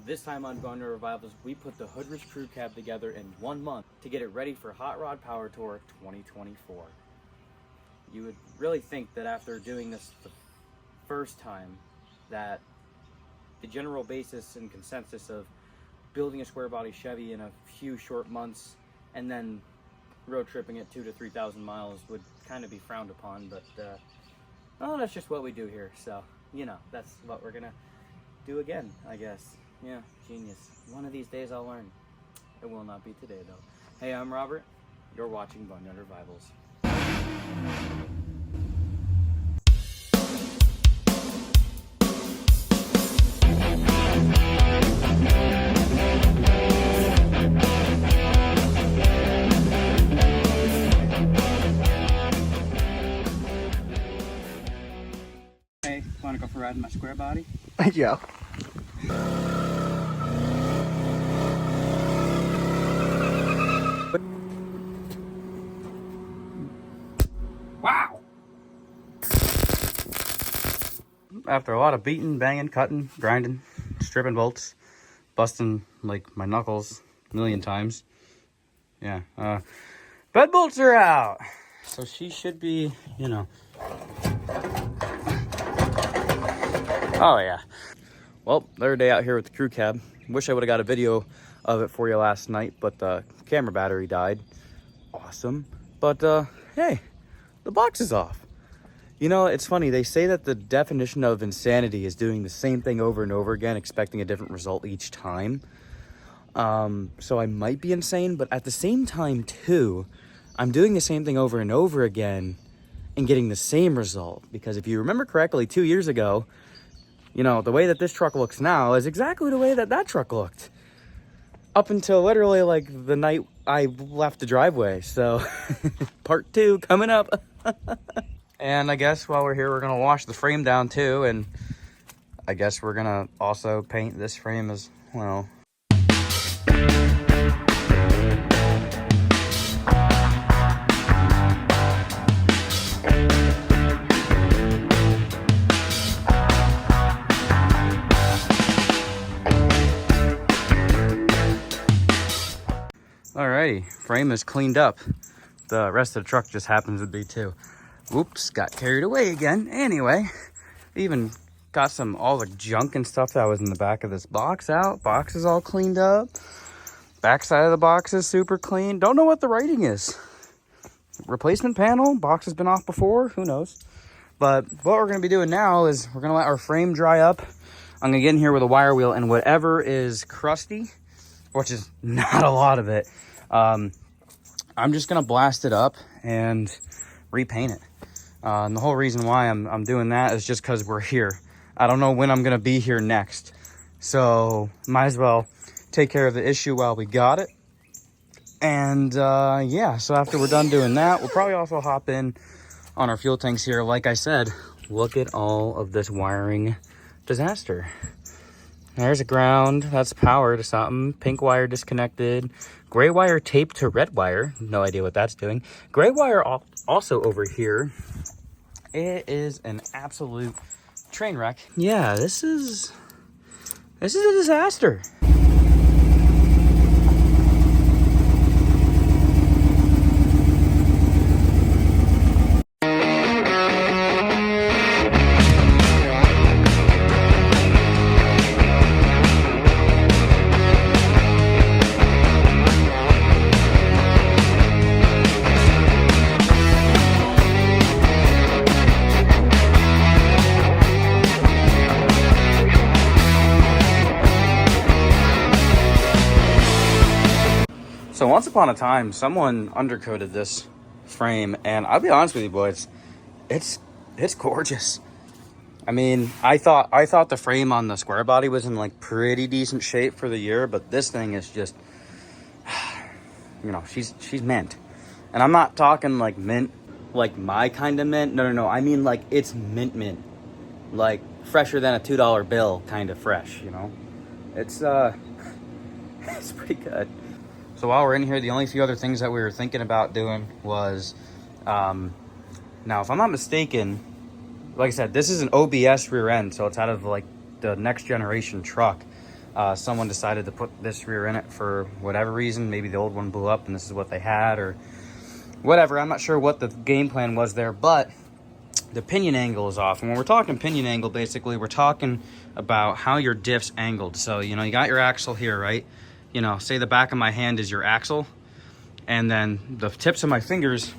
This time on Bone Revivals, we put the Hoodrich Crew Cab together in 1 month to get it ready for Hot Rod Power Tour 2024. You would really think that after doing this the first time, that the general basis and consensus of building a square body Chevy in a few short months and then road tripping it 2,000 to 3,000 miles would kind of be frowned upon, but well, that's just what we do here. So, you know, that's what we're gonna do again, I guess. Yeah, genius. One of these days I'll learn. It will not be today, though. Hey, I'm Robert. You're watching Bone Revivals. Hey, wanna go for a ride in my square body? Yeah. Wow! After a lot of beating, banging, cutting, grinding, stripping bolts, busting like my knuckles a million times. Yeah, bed bolts are out. So she should be, you know. Oh yeah. Well, third day out here with the crew cab. Wish I would have got a video of it for you last night, but the camera battery died. Awesome. But hey, the box is off. You know, it's funny. They say that the definition of insanity is doing the same thing over and over again, expecting a different result each time. So I might be insane, but at the same time too, I'm doing the same thing over and over again and getting the same result. Because if you remember correctly, 2 years ago, you know, the way that this truck looks now is exactly the way that that truck looked. Up until literally like the night I left the driveway. So part 2 coming up. And I guess while we're here, we're gonna wash the frame down too. And I guess we're gonna also paint this frame as well. Alrighty, frame is cleaned up. The rest of the truck just happens to be too. Whoops, got carried away again. Anyway, even got all the junk and stuff that was in the back of this box out. Box is all cleaned up. Back side of the box is super clean. Don't know what the writing is. Replacement panel, box has been off before, who knows. But what we're gonna be doing now is we're gonna let our frame dry up. I'm gonna get in here with a wire wheel and whatever is crusty, which is not a lot of it, I'm just gonna blast it up and repaint it. And the whole reason why I'm doing that is just because we're here. I don't know when I'm gonna be here next, so might as well take care of the issue while we got it. And yeah, so after we're done doing that, we'll probably also hop in on our fuel tanks here. Like I said, look at all of this wiring disaster. There's a ground, that's power to something. Pink wire disconnected. Gray wire taped to red wire. No idea what that's doing. Gray wire also over here. It is an absolute train wreck. Yeah, this is a disaster. So once upon a time, someone undercoated this frame, and I'll be honest with you boys, it's gorgeous. I mean, I thought the frame on the square body was in like pretty decent shape for the year, but this thing is just, you know, she's mint. And I'm not talking like mint, like my kind of mint. No. I mean like it's mint. Like fresher than a $2 bill kind of fresh, you know? It's it's pretty good. So while we're in here, the only few other things that we were thinking about doing was, now if I'm not mistaken, like I said, this is an OBS rear end, so it's out of like the next generation truck. Someone decided to put this rear in it for whatever reason. Maybe the old one blew up and this is what they had, or whatever. I'm not sure what the game plan was there, but the pinion angle is off. And when we're talking pinion angle, basically we're talking about how your diff's angled. So, you know, you got your axle here, right? You know, say the back of my hand is your axle, and then the tips of my fingers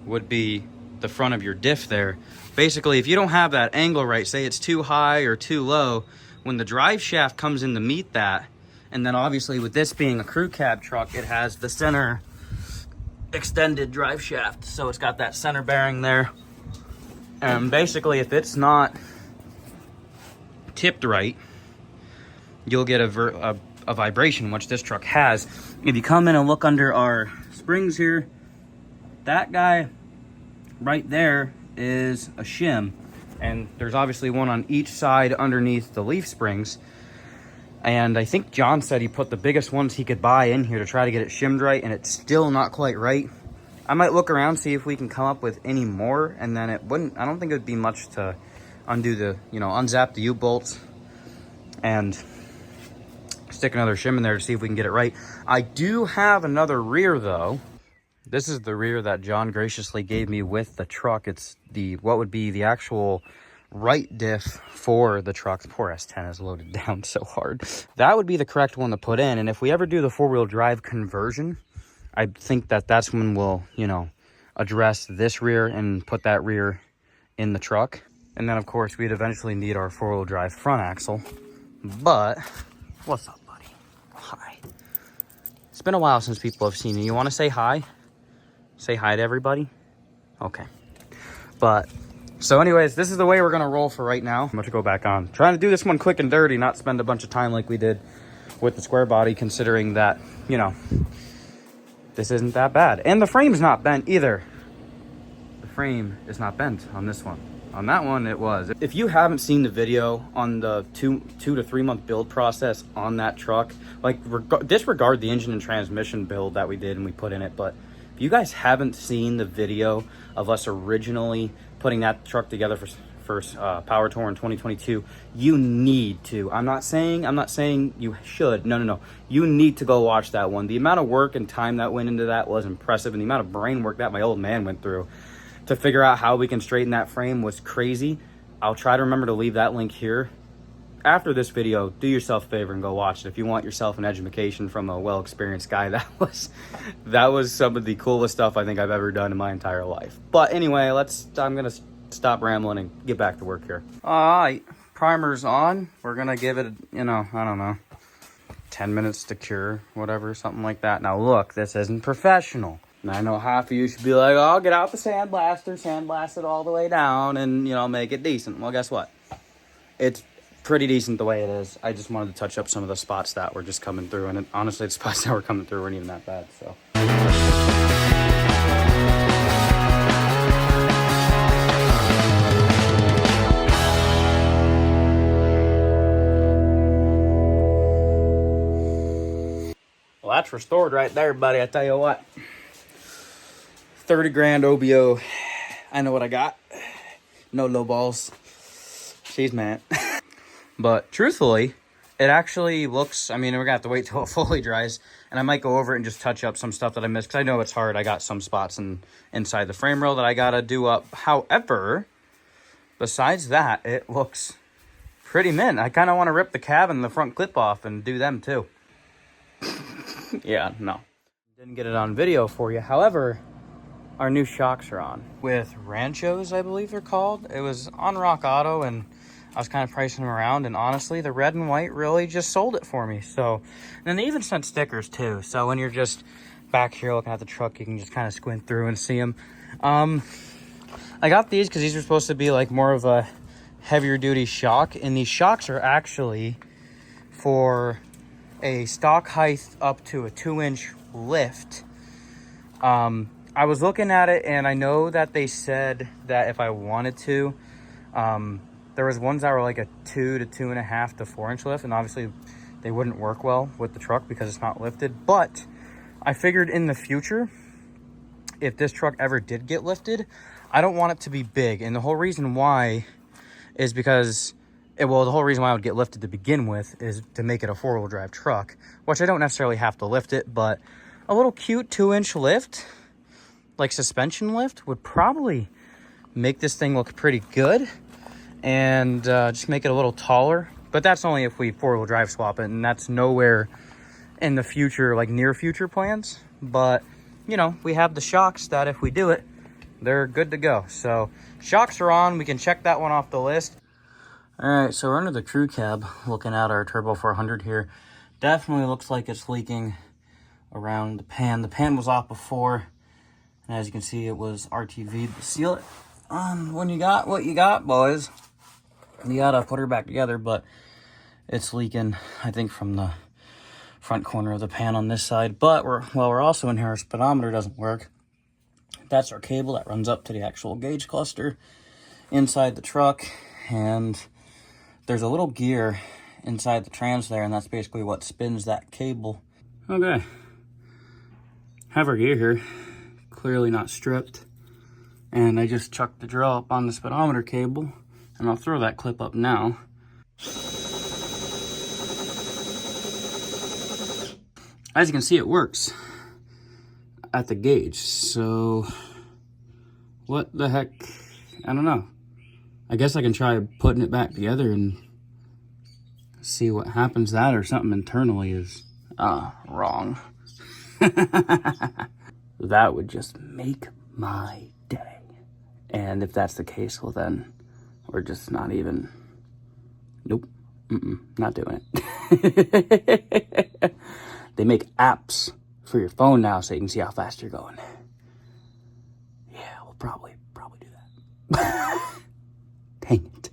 would be the front of your diff there. Basically, if you don't have that angle right, say it's too high or too low, when the drive shaft comes in to meet that, and then obviously with this being a crew cab truck, it has the center extended drive shaft. So it's got that center bearing there. And basically, if it's not tipped right, you'll get a vibration, which this truck has. If you come in and look under our springs here, that guy right there is a shim. And there's obviously one on each side underneath the leaf springs. And I think John said he put the biggest ones he could buy in here to try to get it shimmed right, and it's still not quite right. I might look around, see if we can come up with any more, and then it wouldn't, I don't think it would be much to undo the, you know, unzap the U-bolts and stick another shim in there to see if we can get it right. I do have another rear though. This is the rear that John graciously gave me with the truck. It's the, what would be the actual right diff for the truck. The poor S10 is loaded down so hard. That would be the correct one to put in. And if we ever do the four-wheel drive conversion, I think that that's when we'll, you know, address this rear and put that rear in the truck. And then of course we'd eventually need our four-wheel drive front axle. But what's up, buddy? Hi. It's been a while since people have seen you. You want to say hi? Say hi to everybody? Okay. But, so anyways, this is the way we're going to roll for right now. I'm going to go back on. Trying to do this one quick and dirty, not spend a bunch of time like we did with the square body, considering that, you know, this isn't that bad. And the frame's not bent either. The frame is not bent on this one. On that one, it was. If you haven't seen the video on the two to 3 month build process on that truck, like disregard the engine and transmission build that we did and we put in it, but if you guys haven't seen the video of us originally putting that truck together for Power Tour in 2022, you need to. I'm not saying you should. No. You need to go watch that one. The amount of work and time that went into that was impressive, and the amount of brain work that my old man went through to figure out how we can straighten that frame was crazy. I'll try to remember to leave that link here. After this video, do yourself a favor and go watch it. If you want yourself an education from a well-experienced guy, that was some of the coolest stuff I think I've ever done in my entire life. But anyway, I'm gonna stop rambling and get back to work here. All right, primer's on. We're gonna give it, you know, I don't know, 10 minutes to cure, whatever, something like that. Now look, this isn't professional. And I know half of you should be like, oh, get out the sandblast it all the way down and, you know, make it decent. Well, guess what? It's pretty decent the way it is. I just wanted to touch up some of the spots that were just coming through, and honestly, the spots that were coming through weren't even that bad, so. Well, that's restored right there, buddy. I tell you what. 30 grand OBO. I know what I got. No low balls. Jeez, man. But truthfully, it actually looks, I mean, we're gonna have to wait till it fully dries, and I might go over it and just touch up some stuff that I missed, because I know it's hard. I got some spots inside the frame rail that I gotta do up. However, besides that, it looks pretty mint. I kind of want to rip the cab and the front clip off and do them too. Yeah, no. Didn't get it on video for you. However, our new shocks are on with Ranchos, I believe they're called. It was on Rock Auto, and I was kind of pricing them around, and honestly, the red and white really just sold it for me. So, and then they even sent stickers too. So when you're just back here looking at the truck, you can just kind of squint through and see them. I got these because these are supposed to be like more of a heavier duty shock, and these shocks are actually for a stock height up to a 2-inch lift. I was looking at it, and I know that they said that if I wanted to, there was ones that were like a 2 to 2.5 to 4-inch lift, and obviously they wouldn't work well with the truck because it's not lifted. But I figured in the future, if this truck ever did get lifted, I don't want it to be big. And the whole reason why is because Well, the whole reason why I would get lifted to begin with is to make it a 4-wheel drive truck, which I don't necessarily have to lift it, but a little cute 2-inch lift, like suspension lift, would probably make this thing look pretty good and just make it a little taller. But that's only if we 4-wheel drive swap it, and that's nowhere in the future, like near future plans. But, you know, we have the shocks that if we do it, they're good to go. So shocks are on. We can check that one off the list. All right, so we're under the crew cab looking at our Turbo 400 here. Definitely looks like it's leaking around the pan. The pan was off before, and as you can see, it was RTV'd to seal it. When you got what you got, boys, you gotta put her back together, but it's leaking, I think, from the front corner of the pan on this side. But we're also in here, our speedometer doesn't work. That's our cable that runs up to the actual gauge cluster inside the truck, and there's a little gear inside the trans there, and that's basically what spins that cable. Okay. Have our gear here, clearly not stripped. And I just chucked the drill up on the speedometer cable, and I'll throw that clip up now. As you can see, it works at the gauge. So what the heck? I don't know. I guess I can try putting it back together and see what happens. That or something internally is wrong. That would just make my day. And if that's the case, well then we're just not even, nope, not doing it. They make apps for your phone now so you can see how fast you're going. Yeah, we'll probably do that. Dang it.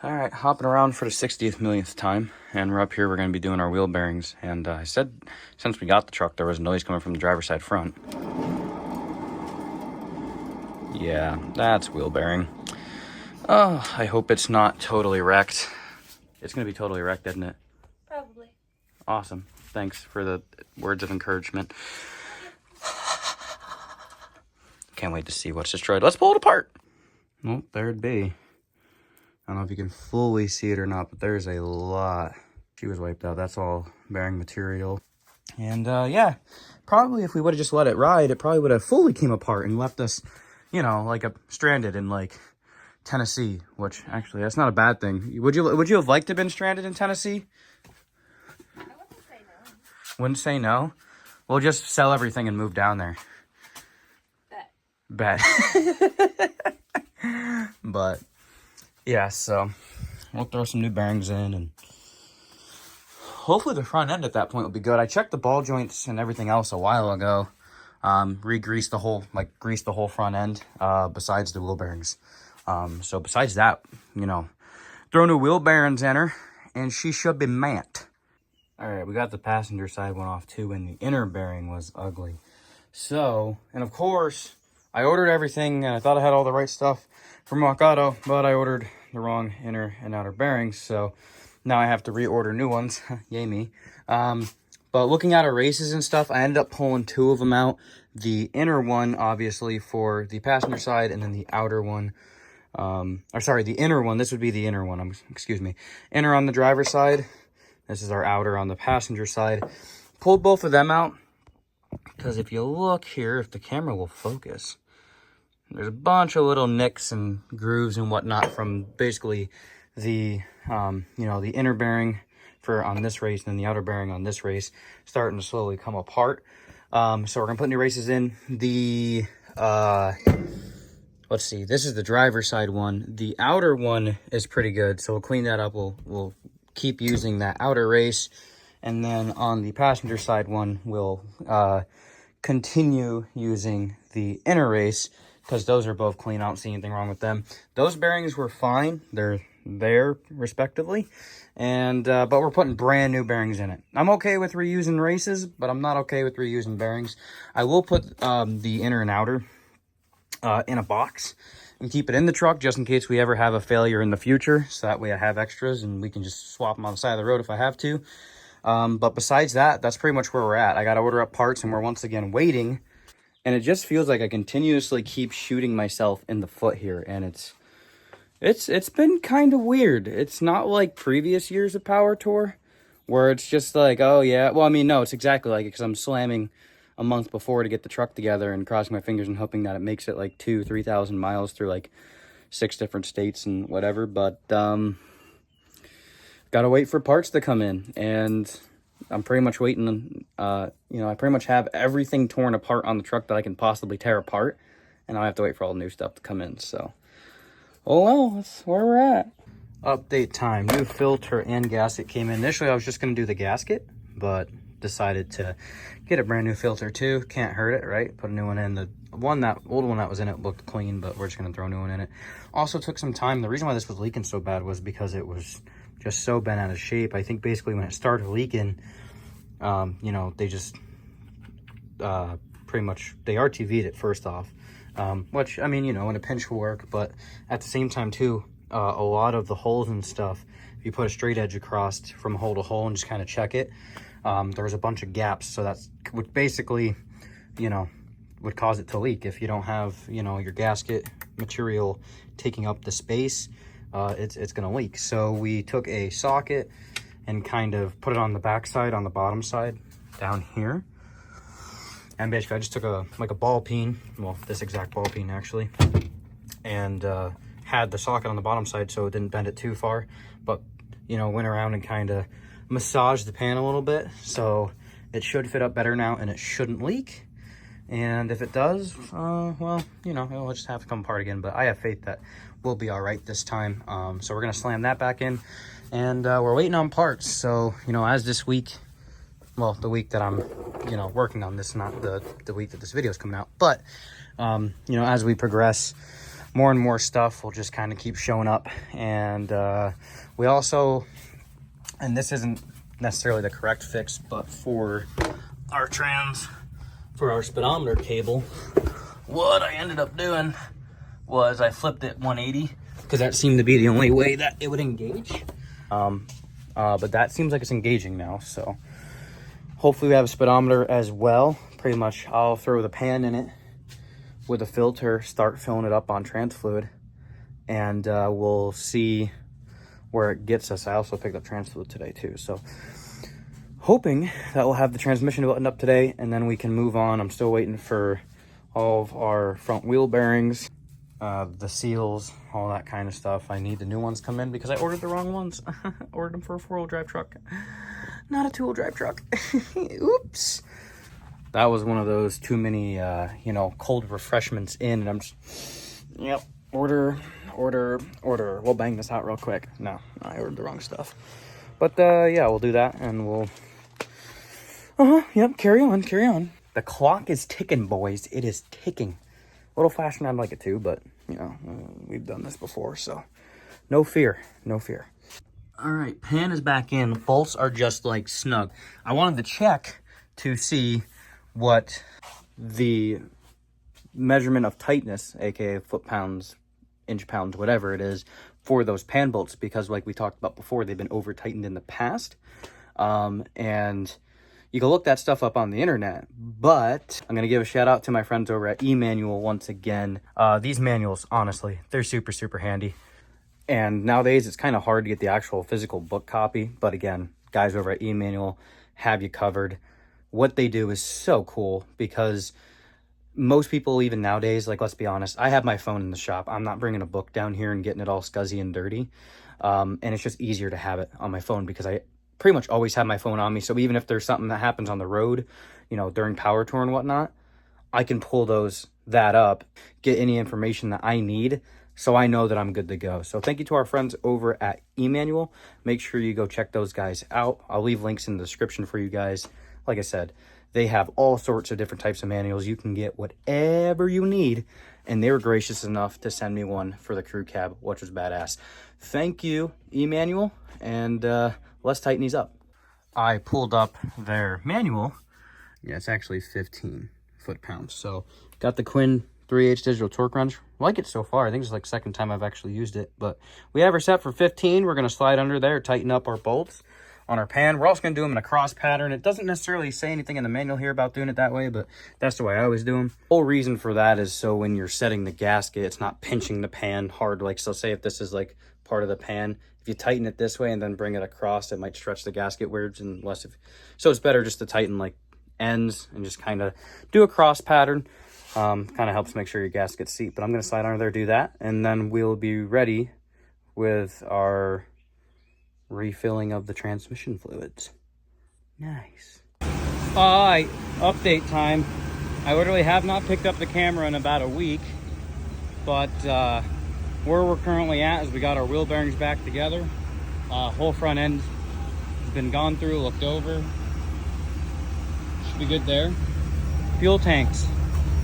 All right, hopping around for the 60th millionth time, and we're up here. We're going to be doing our wheel bearings. And I said since we got the truck, there was noise coming from the driver's side front. Yeah, that's wheel bearing. Oh, I hope it's not totally wrecked. It's going to be totally wrecked, isn't it? Probably. Awesome. Thanks for the words of encouragement. Can't wait to see what's destroyed. Let's pull it apart. Well, there'd be. I don't know if you can fully see it or not, but there's a lot. She was wiped out. That's all bearing material. And yeah, probably if we would have just let it ride, it probably would have fully came apart and left us, you know, like stranded in like Tennessee, which actually that's not a bad thing. Would you have liked to have been stranded in Tennessee? I wouldn't say no. Wouldn't say no? We'll just sell everything and move down there. Bet. But yeah, so we'll throw some new bearings in, and hopefully the front end at that point will be good. I checked the ball joints and everything else a while ago. Re-greased the whole, greased the whole front end, besides the wheel bearings. So besides that, you know, throw new wheel bearings in her, and she should be mant. All right, we got the passenger side one off too, and the inner bearing was ugly. So, and of course, I ordered everything, and I thought I had all the right stuff from Rock Auto, but I ordered the wrong inner and outer bearings, so now I have to reorder new ones. Yay me. But looking at our races and stuff, I ended up pulling 2 of them out. The inner one, obviously, for the passenger side, and then the outer one, the inner one. This would be the inner one, excuse me. Inner on the driver's side. This is our outer on the passenger side. Pulled both of them out, because if you look here, if the camera will focus, there's a bunch of little nicks and grooves and whatnot from basically the, the inner bearing on this race, and then the outer bearing on this race starting to slowly come apart. So we're gonna put new races in. The let's see, this is the driver's side one. The outer one is pretty good, so we'll clean that up. We'll keep using that outer race, and then on the passenger side one, we'll continue using the inner race, because those are both clean. I don't see anything wrong with them. Those bearings were fine. They're there respectively. And but we're putting brand new bearings in it. I'm okay with reusing races, but I'm not okay with reusing bearings. I will put the inner and outer in a box and keep it in the truck just in case we ever have a failure in the future. So that way I have extras and we can just swap them on the side of the road if I have to. But besides that, that's pretty much where we're at. I got to order up parts and we're once again waiting. And it just feels like I continuously keep shooting myself in the foot here. And it's been kind of weird. It's not like previous years of Power Tour where it's just like, oh yeah. Well, I mean, no, it's exactly like it because I'm slamming a month before to get the truck together and crossing my fingers and hoping that it makes it like 2,000-3,000 miles through like 6 different states and whatever. But gotta wait for parts to come in, and I'm pretty much waiting. I pretty much have everything torn apart on the truck that I can possibly tear apart, and I have to wait for all the new stuff to come in. So, oh well, that's where we're at. Update time. New filter and gasket came in. Initially, I was just gonna do the gasket, but decided to get a brand new filter too. Can't hurt it, right? Put a new one in. The old one that was in it looked clean, but we're just gonna throw a new one in it. Also took some time. The reason why this was leaking so bad was because it was just so bent out of shape. I think basically when it started leaking, they just pretty much, they RTV'd it first off, which, I mean, in a pinch will work, but at the same time too, a lot of the holes and stuff, if you put a straight edge across from hole to hole and just kind of check it, there was a bunch of gaps. So that's would basically, would cause it to leak. If you don't have, your gasket material taking up the space, it's gonna leak. So we took a socket and kind of put it on the back side, on the bottom side down here, and basically I just took a ball peen, well, this exact ball peen actually, and had the socket on the bottom side so it didn't bend it too far, but went around and kind of massaged the pan a little bit, so it should fit up better now and it shouldn't leak. And if it does, well, it'll just have to come apart again, but I have faith that we'll be all right this time. So we're gonna slam that back in, and we're waiting on parts. So, as this week, well, the week that I'm, working on this, not the week that this video is coming out, but, as we progress, more and more stuff will just kind of keep showing up. And we also, and this isn't necessarily the correct fix, but for our for our speedometer cable, what I ended up doing was I flipped it 180 because that seemed to be the only way that it would engage. But that seems like it's engaging now, so hopefully we have a speedometer as well. Pretty much I'll throw the pan in it with a filter, start filling it up on trans fluid, and we'll see where it gets us. I also picked up trans fluid today too, so hoping that we'll have the transmission buttoned up today and then we can move on. I'm still waiting for all of our front wheel bearings, the seals, all that kind of stuff. I need the new ones come in because I ordered the wrong ones. Ordered them for a 4-wheel drive truck, not a 2-wheel drive truck. Oops. That was one of those too many, cold refreshments in, and I'm just, yep, order. We'll bang this out real quick. No, I ordered the wrong stuff. But, yeah, we'll do that, and we'll, yep, carry on. The clock is ticking, boys. It is ticking. A little faster than I'd like it to, but, we've done this before, so no fear. All right, pan is back in. Bolts are just, like, snug. I wanted to check to see what the measurement of tightness, aka foot-pounds, inch-pounds, whatever it is, for those pan bolts, because like we talked about before, they've been over tightened in the past, and you can look that stuff up on the internet. But I'm gonna give a shout out to my friends over at eManual once again. These manuals, honestly, they're super handy, and nowadays it's kind of hard to get the actual physical book copy, but again, guys over at eManual have you covered. What they do is so cool, because most people, even nowadays, like, let's be honest, I have my phone in the shop. I'm not bringing a book down here and getting it all scuzzy and dirty. And it's just easier to have it on my phone because I pretty much always have my phone on me. So even if there's something that happens on the road, during Power Tour and whatnot, I can pull that up, get any information that I need, so I know that I'm good to go. So thank you to our friends over at eManual. Make sure you go check those guys out. I'll leave links in the description for you guys. Like I said, they have all sorts of different types of manuals. You can get whatever you need, and they were gracious enough to send me one for the crew cab, which was badass. Thank you, eManual, and let's tighten these up. I pulled up their manual. Yeah, it's actually 15 foot-pounds. So got the Quinn 3/8 digital torque wrench. Like it so far. I think it's like second time I've actually used it. But we have her set for 15. We're going to slide under there, tighten up our bolts on our pan. We're also going to do them in a cross pattern. It doesn't necessarily say anything in the manual here about doing it that way, but that's the way I always do them. The whole reason for that is so when you're setting the gasket, it's not pinching the pan hard. Like, so say if this is like part of the pan, if you tighten it this way and then bring it across, it might stretch the gasket weird and less. So it's better just to tighten like ends and just kind of do a cross pattern. Kind of helps make sure your gasket's seat. But I'm going to slide under there, do that, and then we'll be ready with our refilling of the transmission fluids. Nice. All right, update time. I literally have not picked up the camera in about a week, but where we're currently at is we got our wheel bearings back together. Whole front end has been gone through, looked over. Should be good there. Fuel tanks.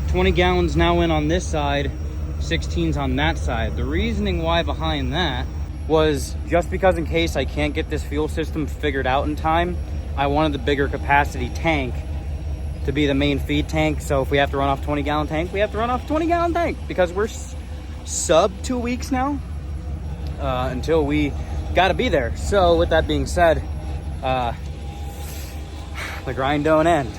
20 gallons now in on this side, 16s on that side. The reasoning why behind that was just because in case I can't get this fuel system figured out in time, I wanted the bigger capacity tank to be the main feed tank. So if we have to run off 20-gallon tank, we have to run off 20-gallon tank because we're sub 2 weeks now until we got to be there. So with that being said, the grind don't end.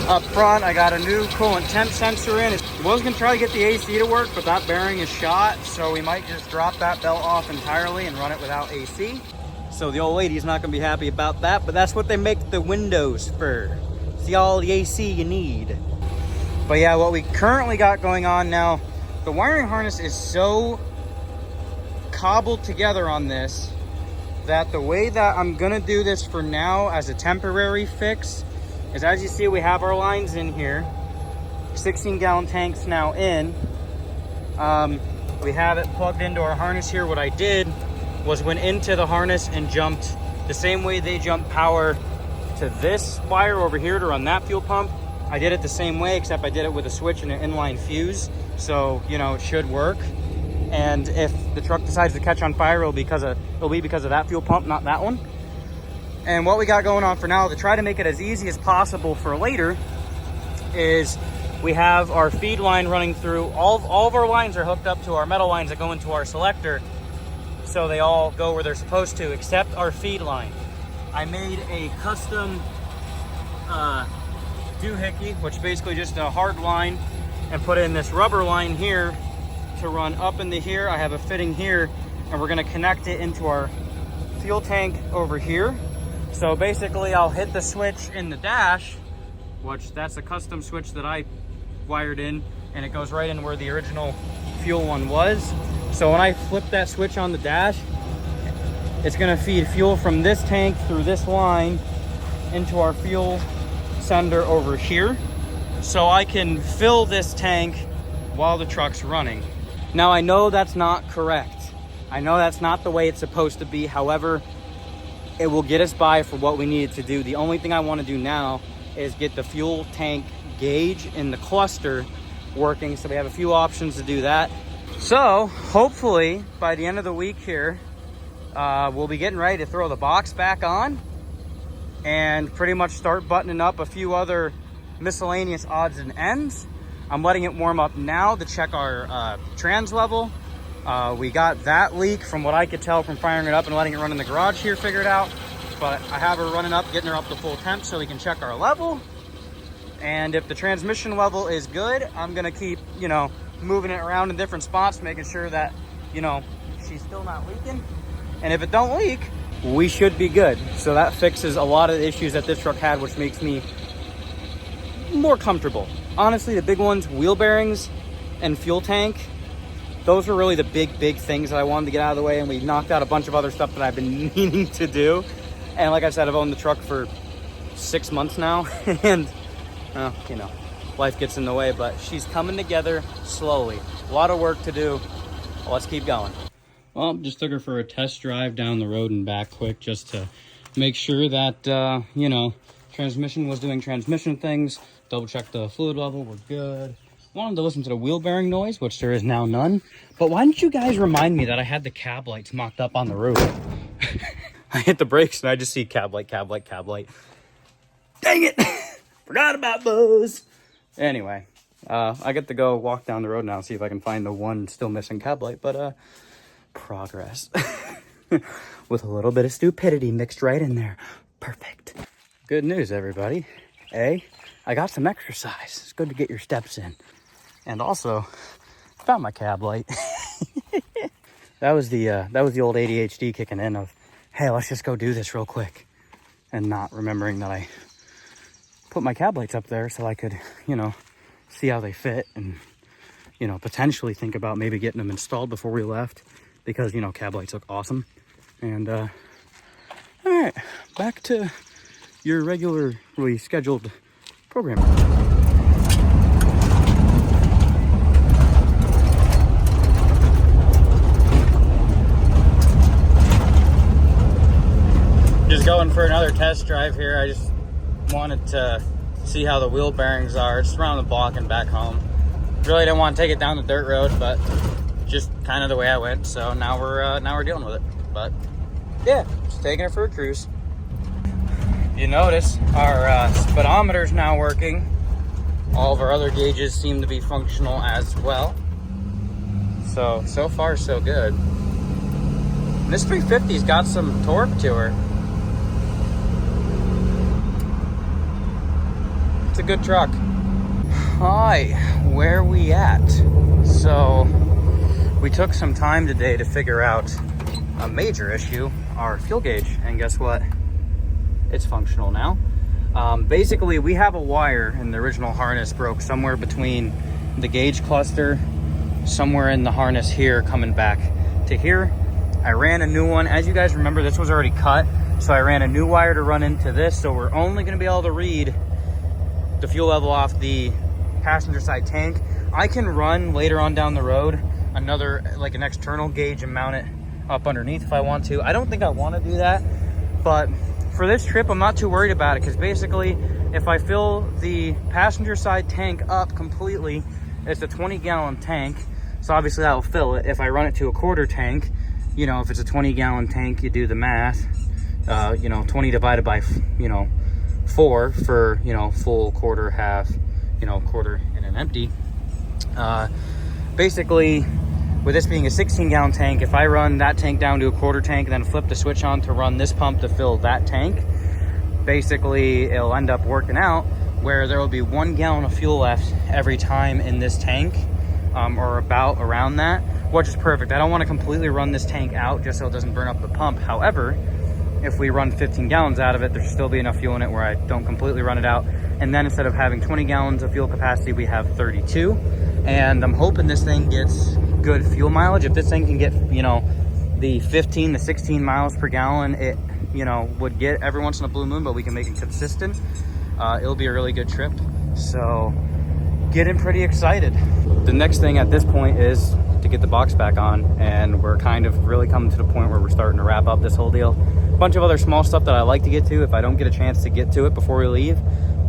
Up front, I got a new coolant temp sensor in. I was gonna try to get the AC to work, but that bearing is shot, so we might just drop that belt off entirely and run it without AC. So the old lady's not gonna be happy about that, but that's what they make the windows for. See all the AC you need. But yeah, what we currently got going on now, the wiring harness is so cobbled together on this that the way that I'm gonna do this for now as a temporary fix is, as you see, we have our lines in here, 16-gallon tanks now in. We have it plugged into our harness here. What I did was went into the harness and jumped the same way they jump power to this wire over here to run that fuel pump. I did it the same way, except I did it with a switch and an inline fuse. So, you know, it should work. And if the truck decides to catch on fire, it'll be because of that fuel pump, not that one. And what we got going on for now to try to make it as easy as possible for later is we have our feed line running through. All of our lines are hooked up to our metal lines that go into our selector. So they all go where they're supposed to, except our feed line. I made a custom doohickey, which is basically just a hard line, and put in this rubber line here to run up into here. I have a fitting here, and we're gonna connect it into our fuel tank over here. So basically I'll hit the switch in the dash, which that's a custom switch that I wired in, and it goes right in where the original fuel one was. So when I flip that switch on the dash, it's gonna feed fuel from this tank through this line into our fuel sender over here. So I can fill this tank while the truck's running. Now I know that's not correct. I know that's not the way it's supposed to be. However, it will get us by for what we needed to do. The only thing I want to do now is get the fuel tank gauge in the cluster working. So we have a few options to do that. So hopefully by the end of the week here, we'll be getting ready to throw the box back on and pretty much start buttoning up a few other miscellaneous odds and ends. I'm letting it warm up now to check our trans level. We got that leak, from what I could tell from firing it up and letting it run in the garage here, figured out. But I have her running up, getting her up to full temp so we can check our level. And if the transmission level is good, I'm gonna keep, you know, moving it around in different spots, making sure that, you know, she's still not leaking. And if it don't leak, we should be good. So that fixes a lot of the issues that this truck had, which makes me more comfortable. Honestly, the big ones, wheel bearings and fuel tank, those were really the big things that I wanted to get out of the way, and we knocked out a bunch of other stuff that I've been meaning to do. And like I said, I've owned the truck for 6 months now, and you know, life gets in the way, but she's coming together slowly. A lot of work to do. Well, let's keep going. Well, just took her for a test drive down the road and back quick, just to make sure that, you know, transmission was doing transmission things. Double check the fluid level, we're good. Wanted to listen to the wheel bearing noise, which there is now none. But why didn't you guys remind me that I had the cab lights mocked up on the roof? I hit the brakes and I just see cab light. Dang it! Forgot about those. Anyway, I get to go walk down the road now, see if I can find the one still missing cab light, but progress. With a little bit of stupidity mixed right in there. Perfect. Good news, everybody. A, I got some exercise. It's good to get your steps in. And also, found my cab light. That was the old ADHD kicking in of, hey, let's just go do this real quick. And not remembering that I put my cab lights up there so I could, you know, see how they fit and, you know, potentially think about maybe getting them installed before we left because, you know, cab lights look awesome. And, all right, back to your regularly scheduled program. Just going for another test drive here. I just wanted to see how the wheel bearings are. Just around the block and back home. Really didn't want to take it down the dirt road, but just kind of the way I went. So now we're dealing with it. But yeah, just taking it for a cruise. You notice our speedometer's now working. All of our other gauges seem to be functional as well. So far so good. And this 350's got some torque to her. It's a good truck. Hi, where we at? So we took some time today to figure out a major issue, our fuel gauge, and guess what? It's functional now. Basically, we have a wire in the original harness broke somewhere between the gauge cluster, somewhere in the harness here, coming back to here. I ran a new one. As you guys remember, this was already cut, so I ran a new wire to run into this, so we're only going to be able to read the fuel level off the passenger side tank. I can run later on down the road another, like an external gauge, and mount it up underneath if I want to. I don't think I want to do that, but for this trip, I'm not too worried about it because basically, if I fill the passenger side tank up completely, it's a 20-gallon tank, so obviously that will fill it. If I run it to a quarter tank, you know, if it's a 20-gallon tank, you do the math, you know, 20 divided by, you know, 4 for, you know, full, quarter, half, you know, quarter, and an empty. Basically, with this being a 16-gallon tank, if I run that tank down to a quarter tank and then flip the switch on to run this pump to fill that tank, basically it'll end up working out where there will be 1 gallon of fuel left every time in this tank, or about around that, which is perfect. I don't want to completely run this tank out just so it doesn't burn up the pump. However, if we run 15 gallons out of it, there should still be enough fuel in it where I don't completely run it out. And then instead of having 20 gallons of fuel capacity, we have 32. And I'm hoping this thing gets good fuel mileage. If this thing can get, you know, the 15 to 16 miles per gallon it, you know, would get every once in a blue moon, but we can make it consistent, it'll be a really good trip. So getting pretty excited. The next thing at this point is to get the box back on, and we're kind of really coming to the point where we're starting to wrap up this whole deal. A bunch of other small stuff that I like to get to. If I don't get a chance to get to it before we leave,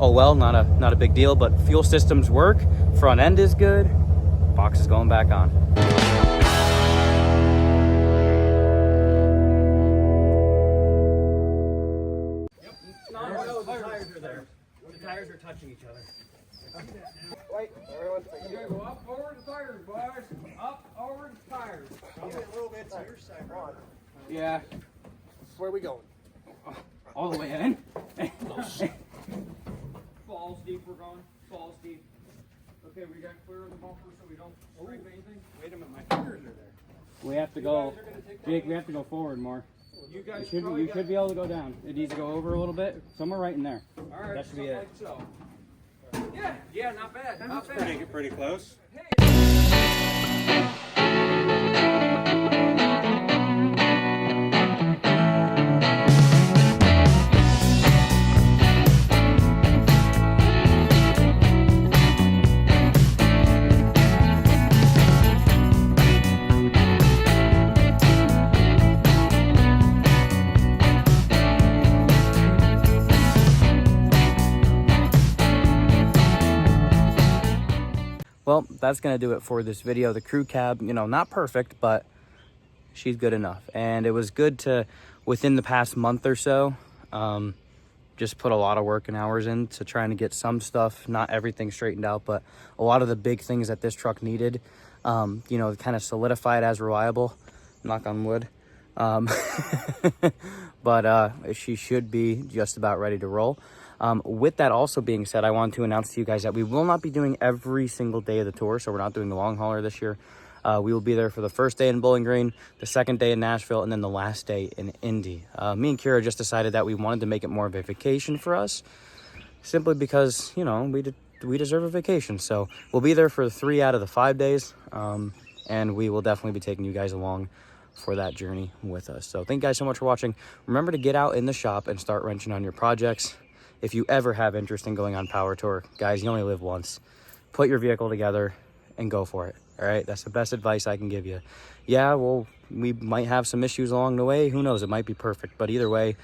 oh well, not a big deal. But fuel systems work, front end is good, box is going back on. The tires are there. The tires are touching each other. Wait, everyone's You gotta go up over the tires, boys. Up over the tires. probably a little bit to your side, Ron. Yeah, Where are we going? all the way in. Falls deep, we're going. Falls deep. Okay, we got clear of the bumper so we don't scrape anything. Wait a minute, my fingers are there. We have to go, Jake, we have to go forward more. You guys You should be able to go down. It needs to go over a little bit, somewhere right in there. All right, That should be it. like so. Yeah, not bad. Not bad. Pretty close. Well, that's going to do it for this video. The crew cab, you know, not perfect, but she's good enough. And it was good to, within the past month or so, just put a lot of work and hours into trying to get some stuff, not everything straightened out, but a lot of the big things that this truck needed, you know, kind of solidify it as reliable, knock on wood. But she should be just about ready to roll. With that also being said, I want to announce to you guys that we will not be doing every single day of the tour. So we're not doing the long hauler this year. We will be there for the first day in Bowling Green, the second day in Nashville, and then the last day in Indy. Me and Kira just decided that we wanted to make it more of a vacation for us, simply because, you know, we deserve a vacation. So we'll be there for 3 out of the 5 days, and we will definitely be taking you guys along for that journey with us. So thank you guys so much for watching. Remember to get out in the shop and start wrenching on your projects. If you ever have interest in going on Power Tour, guys, you only live once. Put your vehicle together and go for it. All right, that's the best advice I can give you. Yeah, well, we might have some issues along the way. Who knows? It might be perfect. But either way,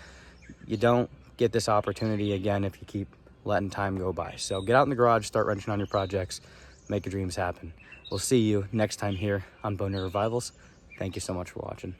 you don't get this opportunity again if you keep letting time go by. So get out in the garage, start wrenching on your projects, make your dreams happen. We'll see you next time here on Boner Revivals. Thank you so much for watching.